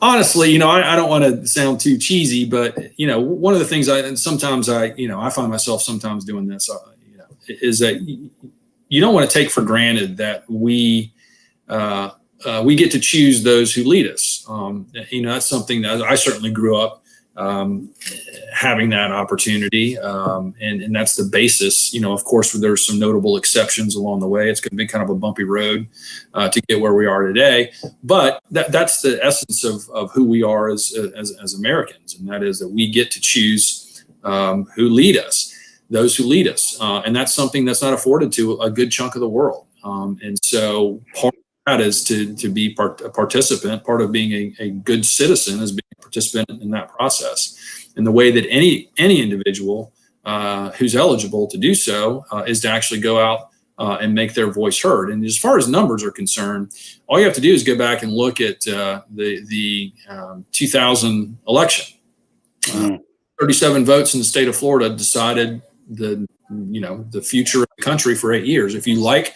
Honestly, I don't want to sound too cheesy, but one of the things I find myself sometimes doing this, is that you don't want to take for granted that we get to choose those who lead us. That's something that I certainly grew up having that opportunity, and that's the basis. Of course, there's some notable exceptions along the way. It's going to be kind of a bumpy road to get where we are today, but that's the essence of who we are as Americans, and that is that we get to choose who lead us, those who lead us, and that's something that's not afforded to a good chunk of the world. And so part of that is to be a participant. Part of being a good citizen is being a participant in that process. And the way that any individual who's eligible to do so is to actually go out and make their voice heard. And as far as numbers are concerned, all you have to do is go back and look at the 2000 election. 37 votes in the state of Florida decided the future of the country for 8 years. If you like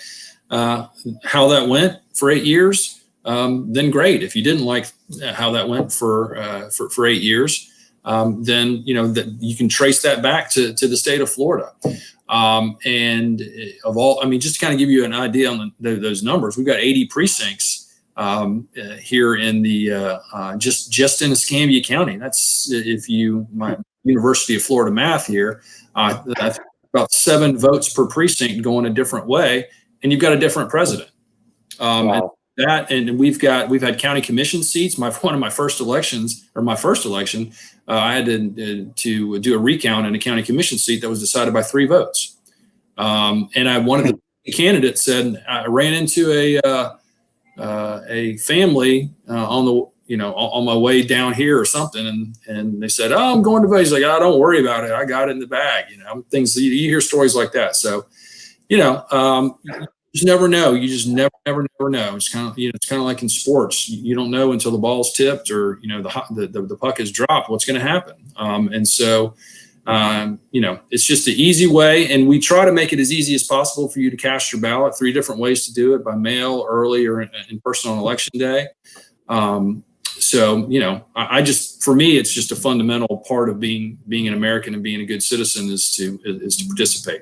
how that went for 8 years, then great. If you didn't like how that went for 8 years, then that you can trace that back to the state of Florida. And just to kind of give you an idea on those numbers, we've got 80 precincts here in the just in Escambia County. That's my University of Florida math here. That's about 7 votes per precinct going a different way, and you've got a different president. Wow. And we've had county commission seats. One of my first elections, or my first election, I had to do a recount in a county commission seat that was decided by 3 votes. And one of the candidates said, I ran into a family on on my way down here or something. And they said, "Oh, I'm going to vote." He's like, "Oh, don't worry about it. I got it in the bag." Things you hear stories like that. So, you just never know. You just never know. It's kind of, it's kind of like in sports. You don't know until the ball's tipped or, the puck is dropped, what's going to happen. And so, it's just the easy way. And we try to make it as easy as possible for you to cast your ballot. 3 different ways to do it: by mail, early, or in person on election day. So, for me, it's just a fundamental part of being an American and being a good citizen is to participate.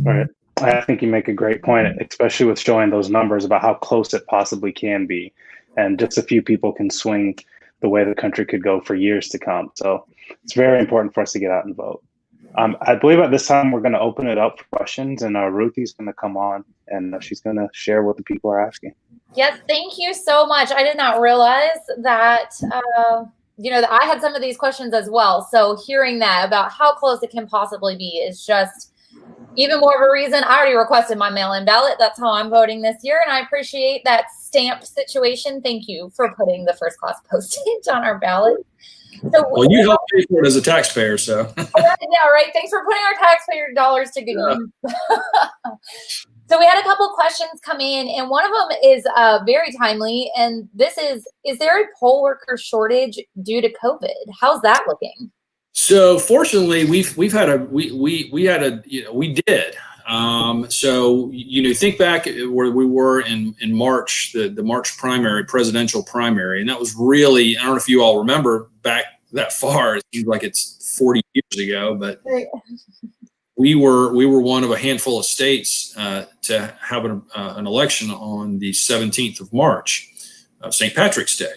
Right. I think you make a great point, especially with showing those numbers about how close it possibly can be. And just a few people can swing the way the country could go for years to come. So it's very important for us to get out and vote. I believe at this time we're going to open it up for questions, and Ruthie's going to come on and she's going to share what the people are asking. Yes, thank you so much. I did not realize that, that I had some of these questions as well. So hearing that about how close it can possibly be is just even more of a reason. I already requested my mail-in ballot. That's how I'm voting this year. And I appreciate that stamp situation. Thank you for putting the first class postage on our ballot. So, well, you help pay for it as a taxpayer, so. Yeah, right. Thanks for putting our taxpayer dollars to good use. So we had a couple questions come in, and one of them is very timely. And this is there a poll worker shortage due to COVID? How's that looking? So fortunately, we did. So think back where we were in March, the March primary, presidential primary, and that was really, I don't know if you all remember back that far. It seems like it's 40 years ago, but we were one of a handful of states to have an election on the 17th of March, St. Patrick's Day.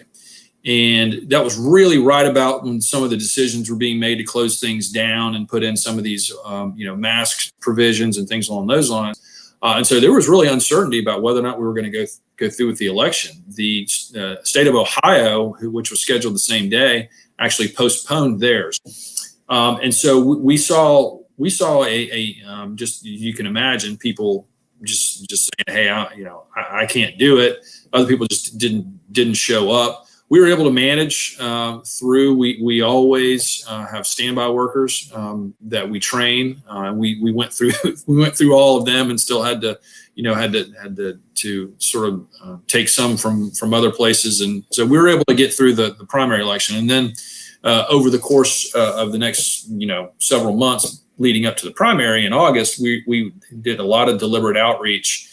And that was really right about when some of the decisions were being made to close things down and put in some of these, mask provisions and things along those lines. And so there was really uncertainty about whether or not we were going to go through with the election. The state of Ohio, which was scheduled the same day, actually postponed theirs. And so we saw a just, you can imagine people just saying, "Hey, I can't do it." Other people just didn't show up. We were able to manage through. We always have standby workers that we train. We went through all of them and still had to sort of take some from other places, and so we were able to get through the primary election. And then over the course of the next several months leading up to the primary in August, we did a lot of deliberate outreach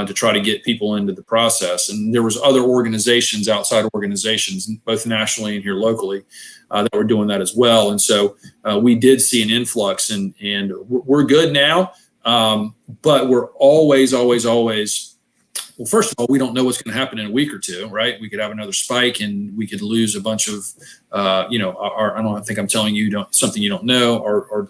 to try to get people into the process. And there was other organizations, outside organizations, both nationally and here locally, that were doing that as well. And so we did see an influx, and we're good now. But we're always, well, first of all, we don't know what's going to happen in a week or two, right? We could have another spike and we could lose a bunch of, I don't think I'm telling you something you don't know. Our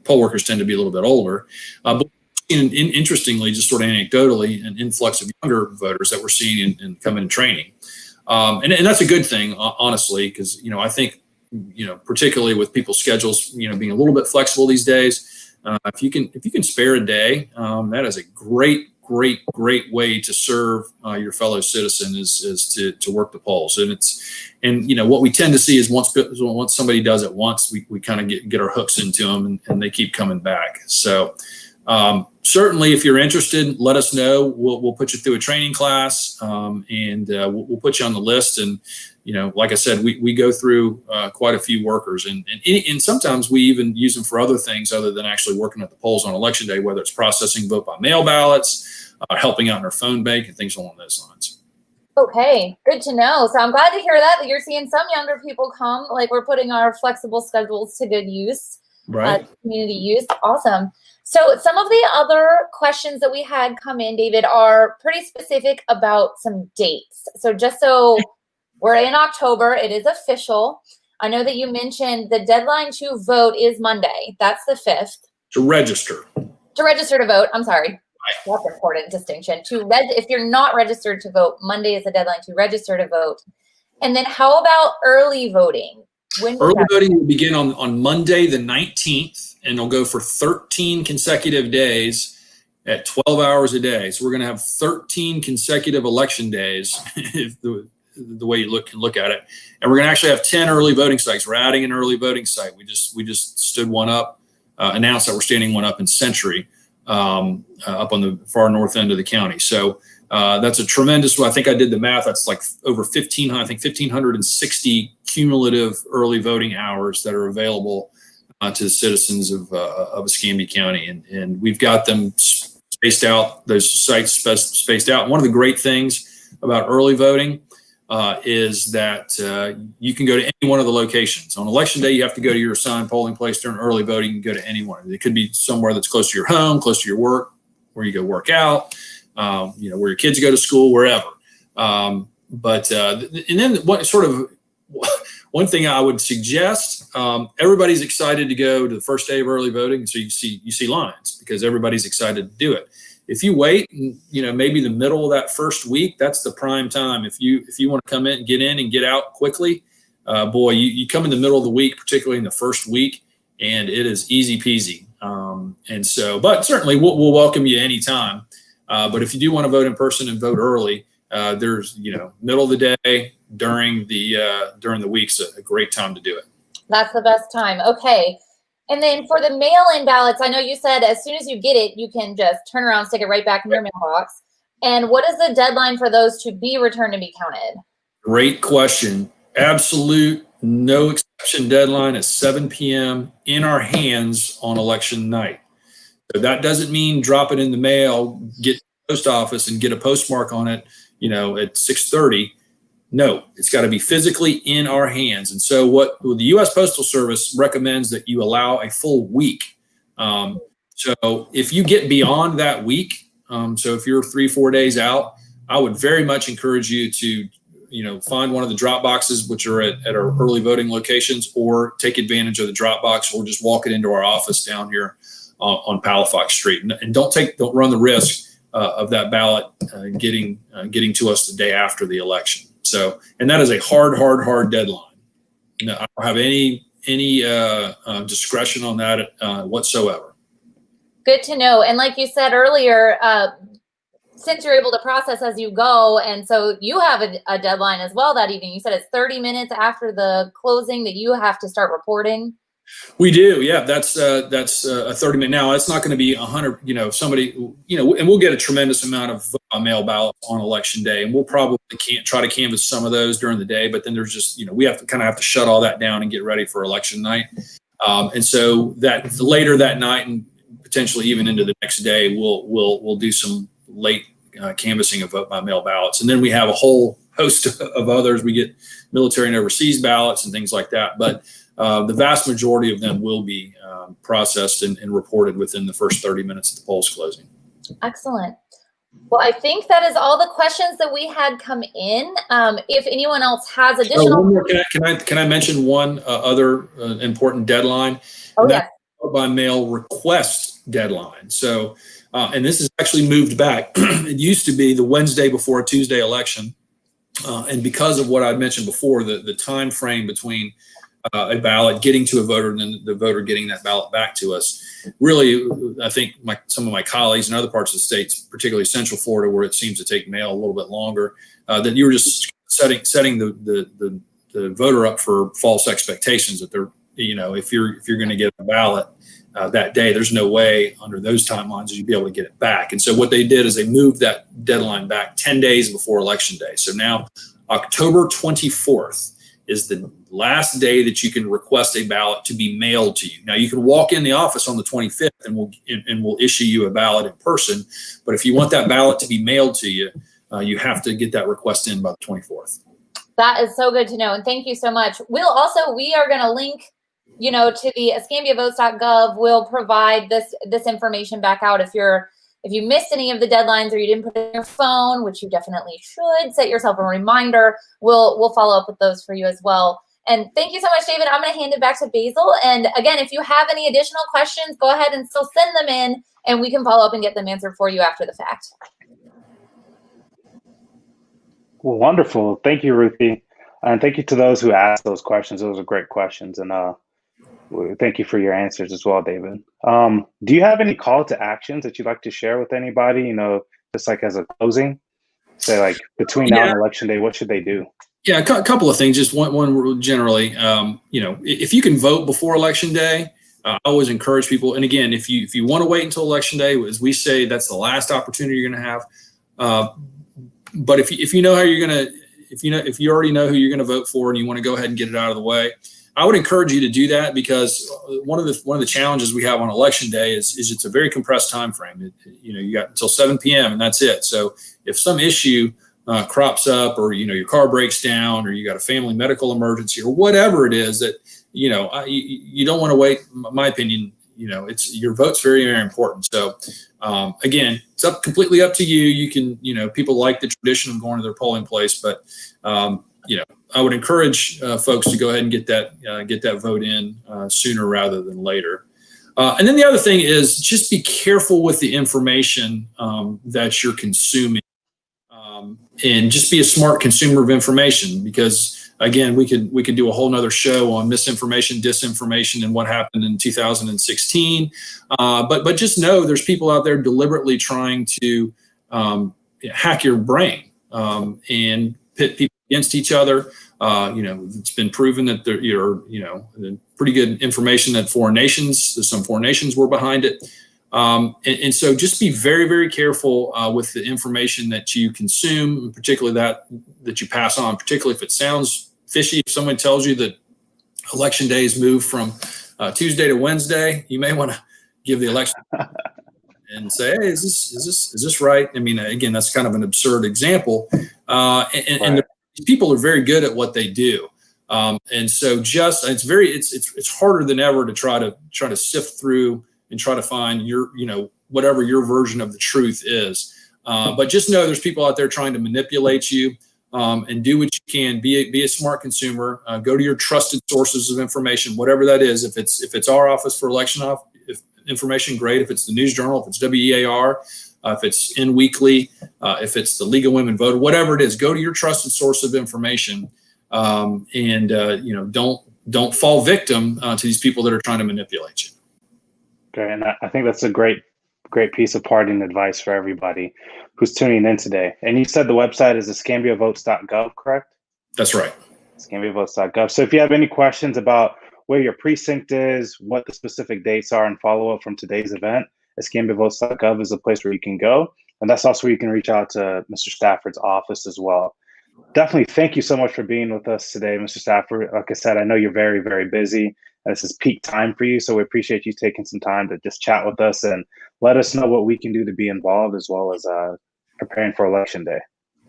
poll workers tend to be a little bit older. But interestingly, just sort of anecdotally, an influx of younger voters that we're seeing and coming in training. And that's a good thing, honestly, because, I think, particularly with people's schedules, being a little bit flexible these days, if you can spare a day, that is a great way to serve your fellow citizen is to work the polls. And what we tend to see is once somebody does it once, we kind of get our hooks into them and they keep coming back. So certainly, if you're interested, let us know. We'll put you through a training class, and we'll put you on the list. And like I said, we go through quite a few workers, and sometimes we even use them for other things other than actually working at the polls on election day, whether it's processing vote by mail ballots, helping out in our phone bank, and things along those lines. Okay, good to know. So I'm glad to hear that you're seeing some younger people come. Like, we're putting our flexible schedules to good use, right? Community use. Awesome. So some of the other questions that we had come in, David, are pretty specific about some dates. So just so we're in October, it is official. I know that you mentioned the deadline to vote is Monday. That's the 5th. To register. To register to vote. I'm sorry. That's an important distinction. If you're not registered to vote, Monday is the deadline to register to vote. And then how about early voting? Early voting will begin on Monday the 19th. And it'll go for 13 consecutive days at 12 hours a day. So we're going to have 13 consecutive election days. the way you can look at it. And we're going to actually have 10 early voting sites. We're adding an early voting site. We just stood one up, announced that we're standing one up in Century, up on the far north end of the county. So that's a tremendous. I think I did the math. That's like over 1,560 cumulative early voting hours that are available to the citizens of Escambia County, and we've got them spaced out. Those sites spaced out. One of the great things about early voting is that you can go to any one of the locations. On election day, you have to go to your assigned polling place. During early voting, you can go to any one. It could be somewhere that's close to your home, close to your work, where you go work out, where your kids go to school, wherever. And then one thing I would suggest, everybody's excited to go to the first day of early voting. So you see lines because everybody's excited to do it. If you wait, maybe the middle of that first week, that's the prime time. If you want to come in and get out quickly, you come in the middle of the week, particularly in the first week, and it is easy peasy. But certainly we'll welcome you anytime. But if you do want to vote in person and vote early, there's middle of the day during the week's a great time to do it. That's the best time. Okay. And then for the mail-in ballots, I know you said as soon as you get it, you can just turn around, stick it right back in your mailbox. And what is the deadline for those to be returned and be counted? Great question. Absolute no exception deadline at 7 p.m. in our hands on election night. So that doesn't mean drop it in the mail, get to the post office and get a postmark on it, at 6:30. No, it's got to be physically in our hands. And so what the U.S. Postal Service recommends that you allow a full week. So if you get beyond that week, so if you're 3-4 days out, I would very much encourage you to, find one of the drop boxes, which are at our early voting locations, or take advantage of the drop box, or just walk it into our office down here on Palafox Street. And don't run the risk of that ballot getting to us the day after the election. So, and that is a hard deadline. I don't have any discretion on that whatsoever. Good to know. And like you said earlier, since you're able to process as you go, and so you have a deadline as well that evening. You said it's 30 minutes after the closing that you have to start reporting. We do, yeah. That's a 30-minute. Now it's not going to be 100. Somebody, and we'll get a tremendous amount of mail ballots on election day, and we'll probably try to canvass some of those during the day. But then there's just, we have to shut all that down and get ready for election night. And so that later that night, and potentially even into the next day, we'll do some late canvassing of vote by mail ballots, and then we have a whole host of others. We get military and overseas ballots and things like that, but the vast majority of them will be processed and reported within the first 30 minutes of the polls closing. Excellent. Well, I think that is all the questions that we had come in. If anyone else has additional, one more, can I mention one other important deadline? Oh, yes. Vote by mail request deadline. So, and this is actually moved back. It used to be the Wednesday before a Tuesday election, and because of what I mentioned before, the time frame between a ballot getting to a voter and then the voter getting that ballot back to us. Really, I think some of my colleagues in other parts of the states, particularly Central Florida, where it seems to take mail a little bit longer, that you were just setting the voter up for false expectations that they're, if you're going to get a ballot that day, there's no way under those timelines you'd be able to get it back. And so what they did is they moved that deadline back 10 days before election day. So now October 24th is the last day that you can request a ballot to be mailed to you. Now you can walk in the office on the 25th and we'll issue you a ballot in person. But if you want that ballot to be mailed to you, you have to get that request in by the 24th. That is so good to know. And thank you so much. We are going to link, to the EscambiaVotes.gov. We'll provide this information back out if you missed any of the deadlines or you didn't put it in your phone, which you definitely should, set yourself a reminder. We'll follow up with those for you as well. And thank you so much, David. I'm going to hand it back to Basil. And again, if you have any additional questions, go ahead and still send them in, and we can follow up and get them answered for you after the fact. Well, wonderful. Thank you, Ruthie. And thank you to those who asked those questions. Those are great questions. And thank you for your answers as well, David. Do you have any call to actions that you'd like to share with anybody, just like as a closing? Say like between now and election day, what should they do? Yeah, a couple of things. Just one generally. If you can vote before Election Day, I always encourage people. And again, if you want to wait until Election Day, as we say, that's the last opportunity you're going to have. But if you know how you're going to, if you already know who you're going to vote for and you want to go ahead and get it out of the way, I would encourage you to do that, because one of the challenges we have on Election Day is it's a very compressed time frame. You got until 7 p.m. and that's it. So if some issue crops up, or your car breaks down, or you got a family medical emergency, or whatever it is that you don't want to wait. In my opinion, it's your vote's very, very important. So again, it's completely up to you. You can, people like the tradition of going to their polling place, but I would encourage folks to go ahead and get that vote in sooner rather than later. And then the other thing is just be careful with the information that you're consuming, and just be a smart consumer of information, because again, we could do a whole nother show on misinformation, disinformation, and what happened in 2016. But just know there's people out there deliberately trying to hack your brain and pit people against each other. It's been proven that you're pretty good information that some foreign nations were behind it. And so just be very, very careful with the information that you consume, particularly that you pass on, particularly if it sounds fishy. If someone tells you that Election Day is moved from Tuesday to Wednesday, you may want to give the election and say, hey, is this right? I mean, again, that's kind of an absurd example. And people are very good at what they do. And so it's harder than ever to try to sift through and try to find whatever your version of the truth is. But just know there's people out there trying to manipulate you, and do what you can. Be a smart consumer. Go to your trusted sources of information, whatever that is. If it's our office for election information, great. If it's the News Journal, if it's WEAR, if it's In Weekly, if it's the League of Women Vote, whatever it is, go to your trusted source of information, and don't fall victim to these people that are trying to manipulate you. Okay, and I think that's a great piece of parting advice for everybody who's tuning in today. And you said the website is escambiavotes.gov, correct? That's right. Escambiavotes.gov. So if you have any questions about where your precinct is, what the specific dates are, and follow up from today's event, escambiavotes.gov is the place where you can go. And that's also where you can reach out to Mr. Stafford's office as well. Definitely thank you so much for being with us today, Mr. Stafford. Like I said, I know you're very, very busy. This is peak time for you, so we appreciate you taking some time to just chat with us and let us know what we can do to be involved, as well as preparing for Election Day.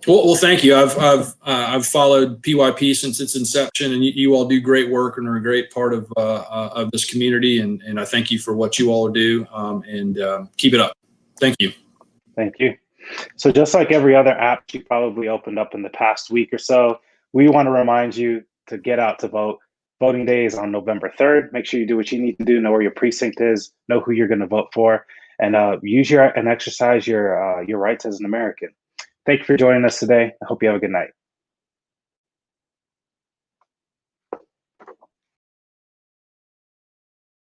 Well, thank you. I've followed PYP since its inception, and you all do great work and are a great part of this community. And I thank you for what you all do, and keep it up. Thank you. Thank you. So just like every other app you probably opened up in the past week or so, we want to remind you to get out to vote. Voting day is on November 3rd. Make sure you do what you need to do, know where your precinct is, know who you're going to vote for, and use and exercise your rights as an American. Thank you for joining us today. I hope you have a good night.